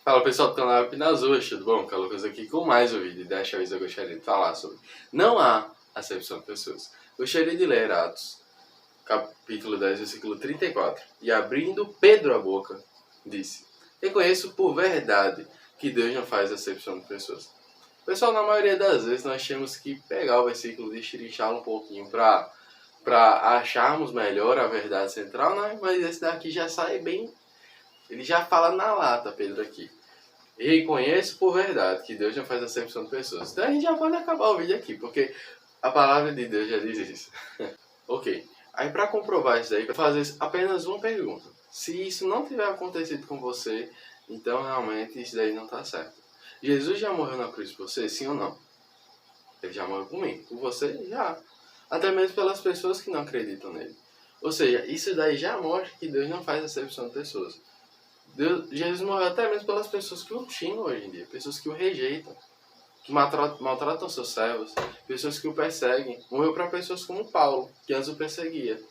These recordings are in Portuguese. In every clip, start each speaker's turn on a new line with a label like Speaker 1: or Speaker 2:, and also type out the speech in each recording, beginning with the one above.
Speaker 1: Fala pessoal do canal Apinazul, tudo bom? Carlos aqui com mais um vídeo. Desta vez eu gostaria de falar sobre não há acepção de pessoas. Gostaria de ler Atos, capítulo 10, versículo 34. E abrindo Pedro a boca, disse: reconheço por verdade que Deus não faz acepção de pessoas. Pessoal, na maioria das vezes nós temos que pegar o versículo e destrinchá-lo um pouquinho para acharmos melhor a verdade central, né? Mas esse daqui já sai bem. Ele já fala na lata, Pedro, aqui. E reconheço por verdade que Deus não faz acepção de pessoas. Então a gente já pode acabar o vídeo aqui, porque a palavra de Deus já diz isso. Ok. Aí para comprovar isso daí, para fazer apenas uma pergunta. Se isso não tiver acontecido com você, então realmente isso daí não está certo. Jesus já morreu na cruz por você, sim ou não? Ele já morreu por mim. Por você, já. Até mesmo pelas pessoas que não acreditam nele. Ou seja, isso daí já mostra que Deus não faz acepção de pessoas. Jesus morreu até mesmo pelas pessoas que o xingam hoje em dia, pessoas que o rejeitam, que maltratam seus servos, pessoas que o perseguem. Morreu para pessoas como Paulo, que antes o perseguia,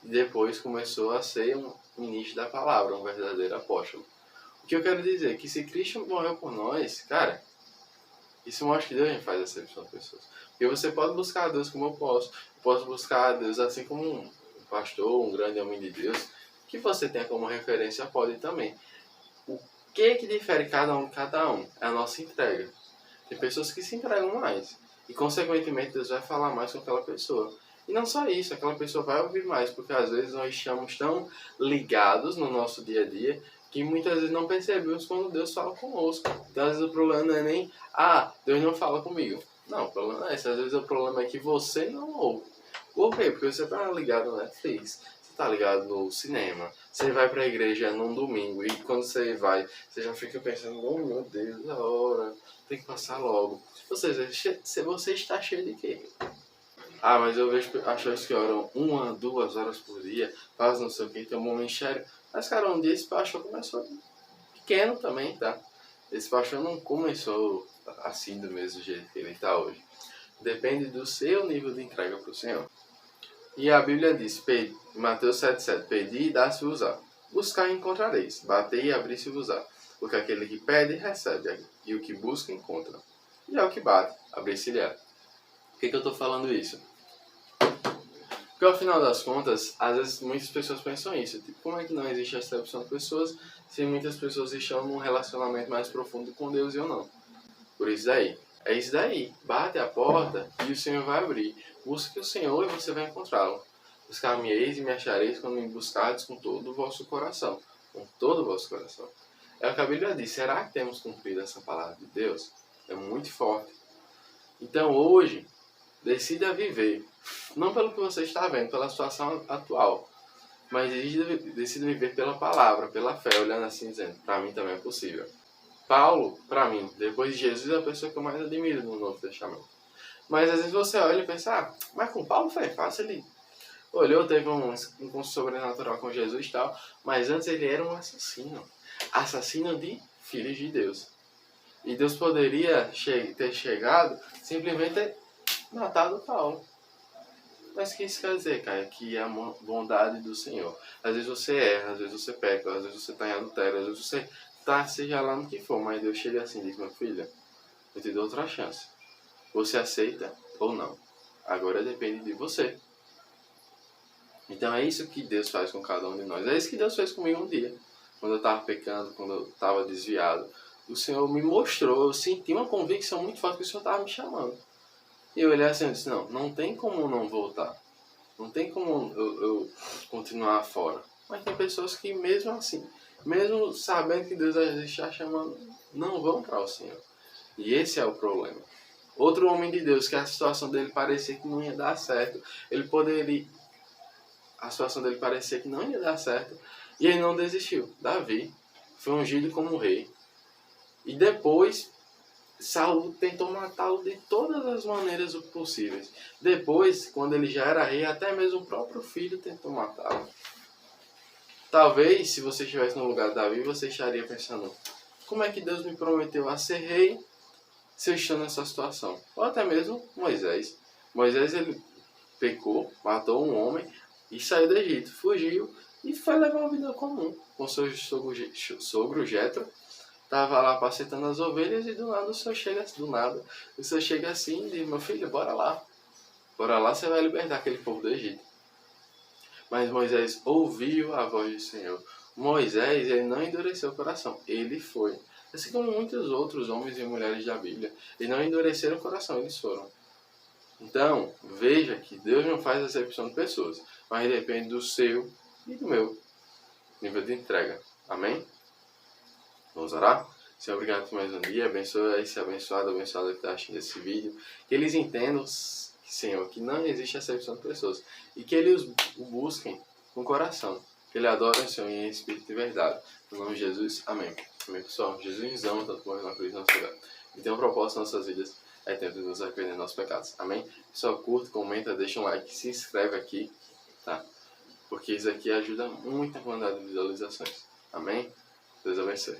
Speaker 1: e depois começou a ser um ministro da palavra, um verdadeiro apóstolo. O que eu quero dizer é que se Cristo morreu por nós, cara, isso mostra que Deus não faz acepção de pessoas. Porque você pode buscar a Deus como eu posso buscar a Deus assim como um pastor, um grande homem de Deus, que você tenha como referência pode também. O que difere cada um de cada um? É a nossa entrega. Tem pessoas que se entregam mais. E, consequentemente, Deus vai falar mais com aquela pessoa. E não só isso, aquela pessoa vai ouvir mais. Porque, às vezes, nós estamos tão ligados no nosso dia a dia que muitas vezes não percebemos quando Deus fala conosco. Então, às vezes, o problema não é nem, Deus não fala comigo. Não, o problema não é esse. Às vezes, o problema é que você não ouve. Por quê? Porque você está ligado no Netflix. Tá ligado no cinema, você vai pra igreja num domingo e quando você vai, você já fica pensando, oh meu Deus, a hora, tem que passar logo. Ou seja, você está cheio de quê? Mas eu vejo pessoas que oram 1, 2 horas por dia, fazem não sei o que, tem um ministério. Mas cara, um dia esse pastor começou pequeno também, tá? Esse pastor não começou assim do mesmo jeito que ele está hoje. Depende do seu nível de entrega pro Senhor. E a Bíblia diz, em Mateus 7,7, pedi e dá-se-vos-á. Buscar e encontrareis, batei e abri-se-vos-á. Porque aquele que pede, recebe, e o que busca, encontra. E ao que bate, abri-se-lhe-á. Por que eu estou falando isso? Porque ao final das contas, às vezes muitas pessoas pensam isso. Tipo, como é que não existe acepção de pessoas se muitas pessoas estão num relacionamento mais profundo com Deus e eu não? Por isso daí. É isso daí. Bate a porta e o Senhor vai abrir. Busque o Senhor e você vai encontrá-lo. Buscar-me-eis e me achareis quando me buscardes com todo o vosso coração. Com todo o vosso coração. É o que a Bíblia diz. Será que temos cumprido essa palavra de Deus? É muito forte. Então hoje, decida viver. Não pelo que você está vendo, pela situação atual. Mas decida viver pela palavra, pela fé, olhando assim dizendo, para mim também é possível. Paulo, para mim, depois de Jesus, é a pessoa que eu mais admiro no Novo Testamento. Mas às vezes você olha e pensa, mas com Paulo foi fácil, ele olhou, teve um encontro sobrenatural com Jesus e tal, mas antes ele era um assassino de filhos de Deus. E Deus poderia ter chegado, simplesmente ter matado Paulo. Mas o que isso quer dizer, cara? Que é a bondade do Senhor. Às vezes você erra, às vezes você peca, às vezes você está em adultério, às vezes você tá, seja lá no que for, mas Deus chega assim e diz, meu filho, eu te dou outra chance. Você aceita ou não. Agora depende de você. Então é isso que Deus faz com cada um de nós. É isso que Deus fez comigo um dia. Quando eu estava pecando, quando eu estava desviado. O Senhor me mostrou, eu senti uma convicção muito forte que o Senhor estava me chamando. E eu olhei assim e disse, não tem como não voltar. Não tem como eu continuar fora. Mas tem pessoas que mesmo assim, mesmo sabendo que Deus está chamando, não vão para o Senhor. E esse é o problema. Outro homem de Deus, que a situação dele parecia que não ia dar certo, a situação dele parecia que não ia dar certo, e ele não desistiu. Davi foi ungido como rei. E depois, Saul tentou matá-lo de todas as maneiras possíveis. Depois, quando ele já era rei, até mesmo o próprio filho tentou matá-lo. Talvez, se você estivesse no lugar de Davi, você estaria pensando, como é que Deus me prometeu a ser rei se eu estou nessa situação? Ou até mesmo Moisés. Moisés, ele pecou, matou um homem e saiu do Egito, fugiu e foi levar uma vida comum com seu sogro Jetro. Tava lá apacentando as ovelhas e do nada o senhor chega, assim e diz, meu filho, bora lá. Bora lá, você vai libertar aquele povo do Egito. Mas Moisés ouviu a voz do Senhor. Moisés, ele não endureceu o coração, ele foi. Assim como muitos outros homens e mulheres da Bíblia, eles não endureceram o coração, eles foram. Então, veja que Deus não faz acepção de pessoas, mas depende do seu e do meu nível de entrega. Amém? Vamos orar? Senhor, obrigado por mais um dia. Abençoa esse abençoado que está assistindo esse vídeo. Que eles entendam, Senhor, que não existe acepção de pessoas. E que eles o busquem com o coração. Que ele adore o Senhor em espírito e verdade. No nome de Jesus, amém. Amém, pessoal. Jesus nos ama tanto como na cruz na nossa vida. E tem um propósito nas nossas vidas. É tempo de nos arrepender dos nossos pecados. Amém? Pessoal, curta, comenta, deixa um like, se inscreve aqui, tá? Porque isso aqui ajuda muito a quantidade de visualizações. Amém? Deus abençoe.